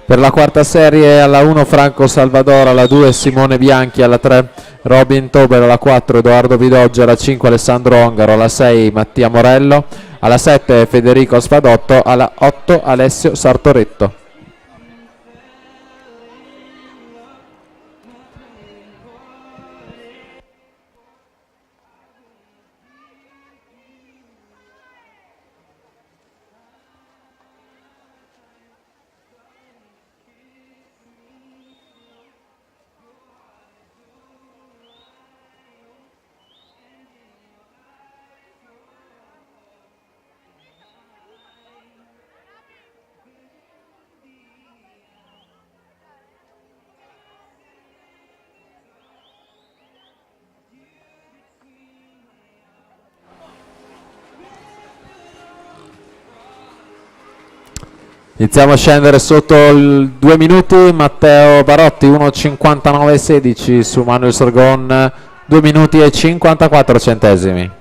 Per la quarta serie alla 1 Franco Salvador, alla 2 Simone Bianchi, alla 3 Robin Tober, alla 4 Edoardo Vidoggi, alla 5 Alessandro Ongaro, alla 6 Mattia Morello, alla 7 Federico Spadotto, alla 8 Alessio Sartoretto. Iniziamo a scendere sotto il 2 minuti. Matteo Barotti 1:59,16 su Manuel Sorgon, 2 minuti e 54 centesimi.